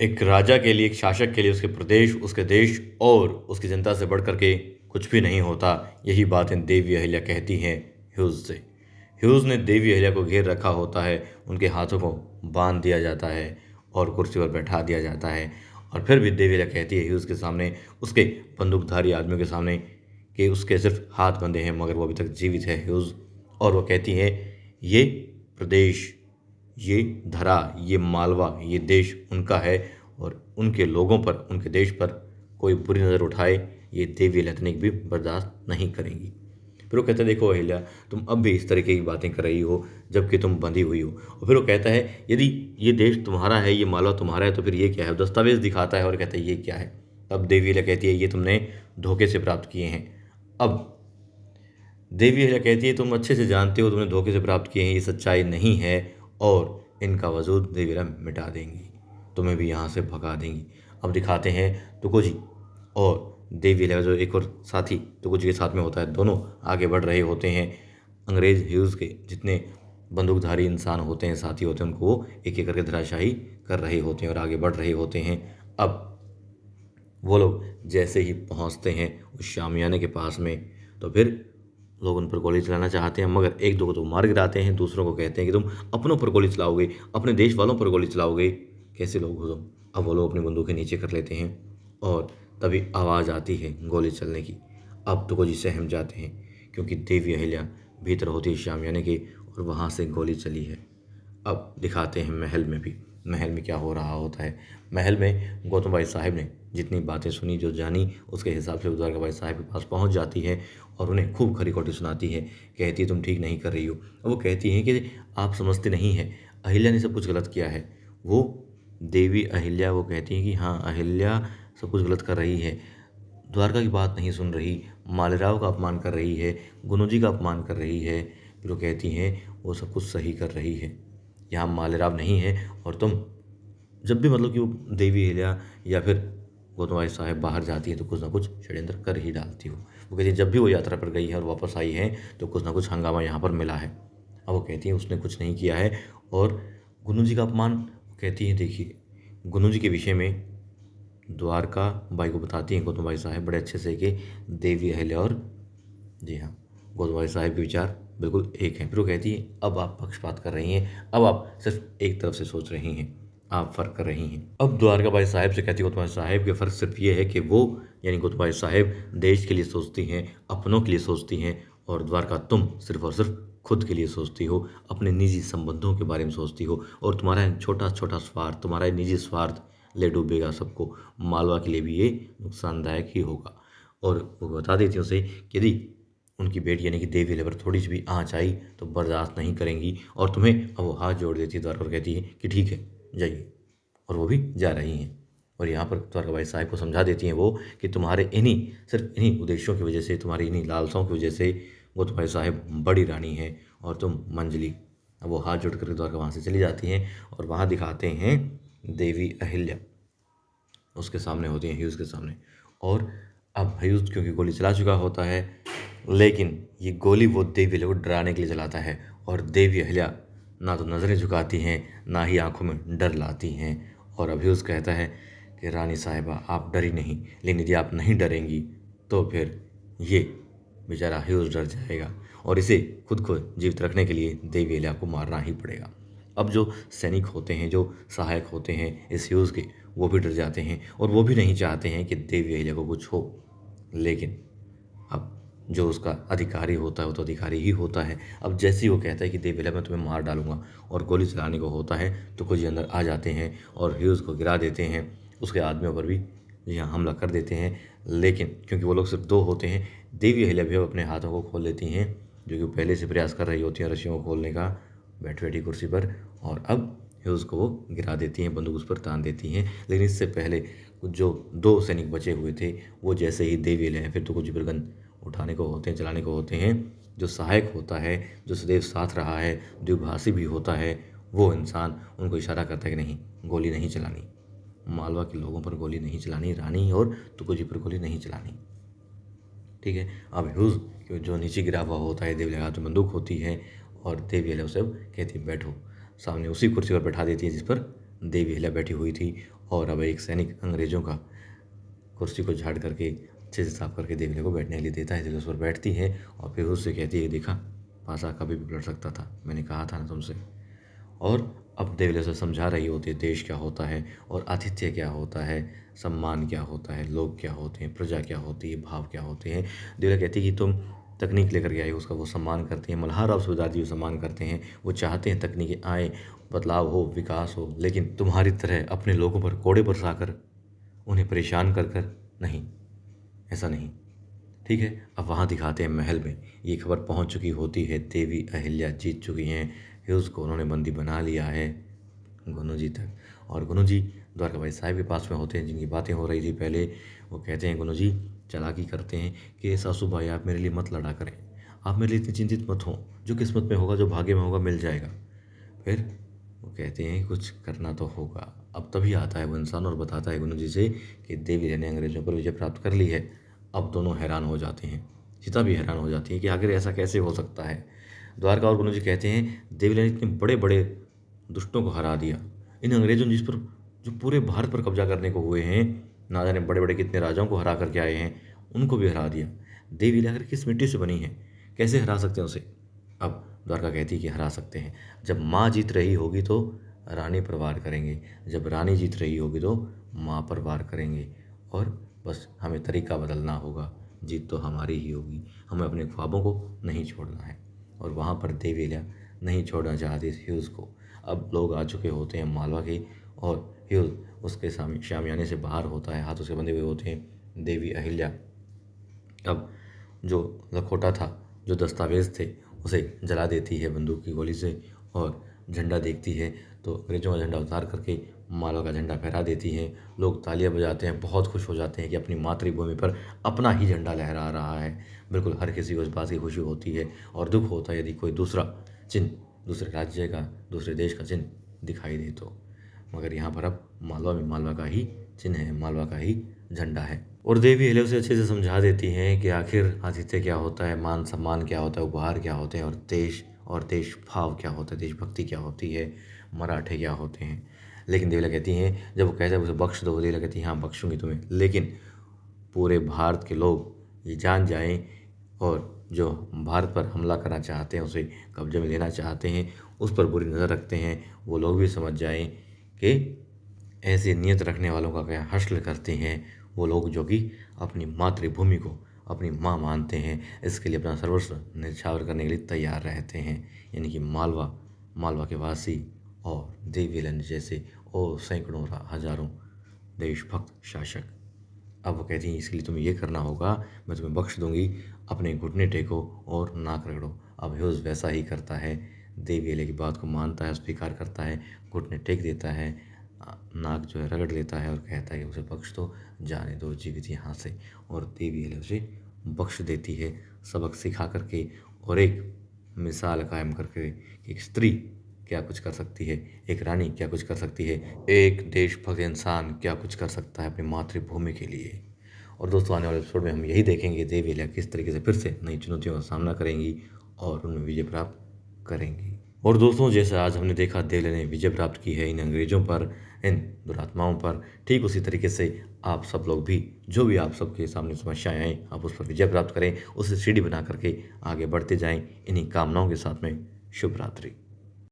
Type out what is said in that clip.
एक राजा के लिए, एक शासक के लिए उसके प्रदेश, उसके देश और उसकी जनता से बढ़ कर के कुछ भी नहीं होता। यही बातें देवी अहिल्या कहती हैं ह्यूज़ से। ह्यूज़ ने देवी अहिल्या को घेर रखा होता है, उनके हाथों को बांध दिया जाता है और कुर्सी पर बैठा दिया जाता है। और फिर भी देवी अहिल्या कहती है ह्यूज़ के सामने, उसके बंदूकधारी आदमियों के सामने, कि उसके सिर्फ हाथ बंधे हैं मगर वो अभी तक जीवित है ह्यूज़। और वो कहती है ये प्रदेश, ये धरा, ये मालवा, ये देश उनका है और उनके लोगों पर, उनके देश पर कोई बुरी नज़र उठाए ये देवी अहिल्या तनिक भी बर्दाश्त नहीं करेंगी। फिर वो कहता है देखो अहिल्या, तुम अब भी इस तरीके की बातें कर रही हो जबकि तुम बंधी हुई हो। और फिर वो कहता है यदि ये देश तुम्हारा है, ये मालवा तुम्हारा है, तो फिर ये क्या है? दस्तावेज दिखाता है और कहता है ये क्या है? तब देवी अहिल्या कहती है ये तुमने धोखे से प्राप्त किए हैं। अब देवी अहिल्या कहती है तुम अच्छे से जानते हो तुमने धोखे से प्राप्त किए हैं, ये सच्चाई नहीं है और इनका वजूद देवी अहिल्या मिटा देंगी, तुम्हें भी यहाँ से भगा देंगी। अब दिखाते हैं तुकोजी और देवी अहिल्या जो एक और साथी तुकोजी के साथ में होता है, दोनों आगे बढ़ रहे होते हैं। अंग्रेज ह्यूज़ के जितने बंदूकधारी इंसान होते हैं, साथी होते हैं, उनको वो एक एक करके धराशायी कर रहे होते हैं और आगे बढ़ रहे होते हैं। अब वो लोग जैसे ही पहुंचते हैं उस शामियाने के पास में, तो फिर लोग उन पर गोली चलाना चाहते हैं मगर एक दो को तो मार गिराते हैं, दूसरों को कहते हैं कि तुम अपनों पर गोली चलाओगे, अपने देश वालों पर गोली चलाओगे, कैसे लोग हो तुम? अब वो लोग अपनी बंदूकें नीचे कर लेते हैं और तभी आवाज़ आती है गोली चलने की। अब तो जी सहम जाते हैं क्योंकि देवी अहिल्या भीतर होती है शामियाने के और वहाँ से गोली चली है। अब दिखाते हैं महल में भी, महल में क्या हो रहा होता है। महल में गौतम भाई साहब ने जितनी बातें सुनी, जो जानी, उसके हिसाब से द्वारका भाई साहब के पास पहुंच जाती है और उन्हें खूब खरी खोटी सुनाती है। कहती है तुम ठीक नहीं कर रही हो। और वो कहती हैं कि आप समझते नहीं हैं, अहिल्या ने सब कुछ गलत किया है। वो देवी अहिल्या वो कहती हैं कि हाँ अहिल्या सब कुछ गलत कर रही है, द्वारका की बात नहीं सुन रही, मालेराव का अपमान कर रही है, गुरु जी का अपमान कर रही है। फिर वो कहती हैं वो सब कुछ सही कर रही है, यहाँ मालेराव नहीं है और तुम जब भी मतलब कि वो देवी अहिल्या या फिर गौतम भाई साहब बाहर जाती है तो कुछ ना कुछ षड्यंत्र कर ही डालती हो। वो कहती है जब भी वो यात्रा पर गई है और वापस आई है तो कुछ ना कुछ हंगामा यहाँ पर मिला है। अब वो कहती है उसने कुछ नहीं किया है। और गुरु जी का अपमान, वो कहती है देखिए गुरु जी के विषय में द्वारका बाई को बताती हैं गौतम भाई साहब बड़े अच्छे से कि देवी अहिल्या और जी हाँ गौतम भाई साहब के विचार बिल्कुल एक हैं। फिर वो कहती है अब आप पक्षपात कर रही हैं, अब आप सिर्फ एक तरफ से सोच रही हैं, आप फ़र्क कर रही हैं। अब द्वारका भाई साहब से कहती है गौतम भाई साहब के फ़र्क सिर्फ ये है कि वो यानी गौतम भाई साहब देश के लिए सोचती हैं, अपनों के लिए सोचती हैं और द्वारका तुम सिर्फ और सिर्फ खुद के लिए सोचती हो, अपने निजी संबंधों के बारे में सोचती हो और तुम्हारा छोटा छोटा स्वार्थ, तुम्हारा निजी स्वार्थ ले डूबेगा सबको। मालवा के लिए भी ये नुकसानदायक ही होगा। और वो बता देती है उसे कि यदि उनकी बेटी यानी कि देवी अहिल्या पर थोड़ी सी भी आँच आई तो बर्दाश्त नहीं करेंगी और तुम्हें। अब वो हाथ जोड़ देती है द्वारका और कहती है कि ठीक है जाइए, और वो भी जा रही हैं। और यहाँ पर द्वारका भाई साहब को समझा देती हैं वो कि तुम्हारे इन्हीं, सिर्फ इन्हीं उद्देश्यों की वजह से, तुम्हारी इन्हीं लालसाओं की वजह से गौतम भाई साहब बड़ी रानी है और तुम मंजली। अब वो हाथ जोड़ कर द्वारका वहाँ से चली जाती हैं और वहाँ दिखाते हैं देवी अहिल्या उसके सामने होती हैं, ह्यूज़ के सामने। और अब ह्यूज़ क्योंकि गोली चला चुका होता है, लेकिन ये गोली वो देवी अहिल्या को डराने के लिए चलाता है और देवी अहिल्या ना तो नज़रें झुकाती हैं, ना ही आंखों में डर लाती हैं। और अब ह्यूज़ कहता है कि रानी साहिबा आप डरी नहीं, लेकिन यदि आप नहीं डरेंगी तो फिर ये बेचारा ह्यूज़ डर जाएगा और इसे खुद को जीवित रखने के लिए देवी अहिल्या को मारना ही पड़ेगा। अब जो सैनिक होते हैं, जो सहायक होते हैं इस ह्यूज़ के, वो भी डर जाते हैं और वो भी नहीं चाहते हैं कि देवी अहिल्या को कुछ हो। लेकिन अब जो उसका अधिकारी होता है वो तो अधिकारी ही होता है। अब जैसे ही वो कहता है कि देवी अहिल्या मैं तुम्हें मार डालूंगा और गोली चलाने को होता है तो कुछ अंदर आ जाते हैं और ह्यूज़ को गिरा देते हैं, उसके आदमियों पर भी जी हाँ हमला कर देते हैं। लेकिन क्योंकि वो लोग सिर्फ दो होते हैं, देवी अहिल्या भी अपने हाथों को खोल लेती हैं, जो कि पहले से प्रयास कर रही होती हैं रस्सियों को खोलने का बैठी बैठी कुर्सी पर, और अब ह्यूज़ को वो गिरा देती हैं, बंदूक उस पर तान देती हैं। लेकिन इससे पहले कुछ जो दो सैनिक बचे हुए थे वो जैसे ही देवी अहिल्या फिर तो कुछ पर गन उठाने को होते हैं, चलाने को होते हैं, जो सहायक होता है, जो सदैव साथ रहा है, द्विभाषी भी होता है, वो इंसान उनको इशारा करता है कि नहीं गोली नहीं चलानी, मालवा के लोगों पर गोली नहीं चलानी, रानी और तुकोजी पर गोली नहीं चलानी। ठीक है। अब ह्यूज़ जो नीचे गिरा हुआ होता है, देवी अहिल्या हाथ में बंदूक होती है और देवी अहिल्या उसे कहती है बैठो, सामने उसी कुर्सी पर बैठा देती है जिस पर देवी अहिल्या बैठी हुई थी और अब एक सैनिक अंग्रेजों का कुर्सी को झाड़ करके अच्छे से साफ करके देवी अहिल्या को बैठने के लिए देता है। देवी उस पर बैठती है और फिर उससे कहती है, देखा पासा कभी भी पलट सकता था, मैंने कहा था ना तुमसे। और अब देवी अहिल्या से समझा रही होती है देश क्या होता है और आतिथ्य क्या होता है, सम्मान क्या होता है, लोग क्या होते हैं, प्रजा क्या होती है, भाव क्या होते हैं। देवी अहिल्या कहती है कि तुम तकनीक लेकर के आई हो, उसका वो सम्मान करते हैं। मल्हार राव सूबेदार जी सम्मान करते हैं, वो चाहते हैं तकनीकें आए, बदलाव हो, विकास हो, लेकिन तुम्हारी तरह अपने लोगों पर कोड़े बरसाकर उन्हें परेशान कर कर नहीं, ऐसा नहीं। ठीक है, अब वहाँ दिखाते हैं महल में ये खबर पहुँच चुकी होती है, देवी अहिल्या जीत चुकी हैं, ह्यूज़ को उन्होंने बंदी बना लिया है गुनु जी तक। और गुनु जी द्वारकाबाई साहिब के पास में होते हैं, जिनकी बातें हो रही थी पहले। वो कहते हैं, गुनु जी चालाकी करते हैं कि सासू भाई आप मेरे लिए मत लड़ा करें, आप मेरे लिए इतनी चिंतित मत हो, जो किस्मत में होगा, जो भाग्य में होगा, मिल जाएगा। फिर वो कहते हैं कुछ करना तो होगा। अब तभी आता है वो इंसान और बताता है गुनु जी से कि देवी अहिल्या ने अंग्रेजों पर विजय प्राप्त कर ली है। अब दोनों हैरान हो जाते हैं, सीता भी हैरान हो जाती है कि आखिर ऐसा कैसे हो सकता है। द्वारका और गुनु जी कहते हैं, देवी अहिल्या ने इतने बड़े बड़े दुष्टों को हरा दिया, इन अंग्रेजों जिस पर जो पूरे भारत पर कब्जा करने को हुए हैं, ना जाने बड़े बड़े कितने राजाओं को हरा करके आए हैं, उनको भी हरा दिया। देवी अहिल्या आखिर किस मिट्टी से बनी है, कैसे हरा सकते हैं उसे। अब द्वारका कहती है कि हरा सकते हैं, जब माँ जीत रही होगी तो रानी पर वार करेंगे, जब रानी जीत रही होगी तो माँ पर वार करेंगे, और बस हमें तरीका बदलना होगा, जीत तो हमारी ही होगी, हमें अपने ख्वाबों को नहीं छोड़ना है। और वहाँ पर देवी अहिल्या नहीं छोड़ना चाहती ह्यूज़ को। अब लोग आ चुके होते हैं मालवा के, और ह्यूज़ उसके शामियाने से बाहर होता है, हाथ उसके बंधे हुए होते हैं। देवी अहिल्या अब जो लखोटा था, जो दस्तावेज़ थे, उसे जला देती है बंदूक की गोली से, और झंडा देखती है तो अंग्रेजों का झंडा उतार करके मालवा का झंडा फहरा देती है। लोग तालियां बजाते हैं, बहुत खुश हो जाते हैं कि अपनी मातृभूमि पर अपना ही झंडा लहरा रहा है। बिल्कुल हर किसी को इस बात की खुशी होती है, और दुख होता है यदि कोई दूसरा चिन्ह, दूसरे राज्य का, दूसरे देश का चिन्ह दिखाई दे तो। मगर यहाँ पर अब मालवा में मालवा का ही चिन्ह है, मालवा का ही झंडा है। और देवी अहिल्या उसे अच्छे से समझा देती हैं कि आखिर आतिथ्य क्या होता है, मान सम्मान क्या होता है, उपहार क्या होते हैं, और देश भाव क्या होता है, देशभक्ति क्या होती है, मराठे क्या होते हैं। लेकिन देवी अहिल्या कहती हैं, जब वो कहता है उसे बख्श दो, देवी अहिल्या कहती हैं हाँ बख्शूंगी तुम्हें, लेकिन पूरे भारत के लोग ये जान जाएं, और जो भारत पर हमला करना चाहते हैं, उसे कब्जे में लेना चाहते हैं, उस पर बुरी नज़र रखते हैं, वो लोग भी समझ जाएं कि ऐसे नियत रखने वालों का क्या हश्र करते हैं वो लोग, जो कि अपनी मातृभूमि को अपनी माँ मानते हैं, इसके लिए अपना सर्वस्व न्यौछावर करने के लिए तैयार रहते हैं। यानी कि मालवा के वासी और देवी अहिल्या जैसे और सैकड़ों हजारों देशभक्त शासक। अब वो कहती हैं इसके लिए तुम्हें ये करना होगा, मैं तुम्हें बख्श दूंगी, अपने घुटने टेको और नाक रगड़ो। अब ह्यूज़ वैसा ही करता है, देवी अहिल्या की बात को मानता है, स्वीकार करता है, घुटने टेक देता है, नाक जो है रगड़ लेता है, और कहता है कि उसे बख्श दो, जाने दो जीवित यहाँ से। और देवी अहिल्या उसे बख्श देती है, सबक सिखा करके, और एक मिसाल कायम करके एक स्त्री क्या कुछ कर सकती है, एक रानी क्या कुछ कर सकती है, एक देशभक्त इंसान क्या कुछ कर सकता है अपनी मातृभूमि के लिए। और दोस्तों आने वाले एपिसोड में हम यही देखेंगे देवी अहिल्या किस तरीके से फिर से नई चुनौतियों का सामना करेंगी और उनमें विजय प्राप्त करेंगी। और दोस्तों जैसे आज हमने देखा देवी अहिल्या ने विजय प्राप्त की है इन अंग्रेजों पर, इन दुरात्माओं पर, ठीक उसी तरीके से आप सब लोग भी, जो भी आप सबके सामने समस्याएं आएँ, आप उस पर विजय प्राप्त करें, उसे सीढ़ी बना करके आगे बढ़ते जाएं। इन्हीं कामनाओं के साथ में शुभ रात्रि।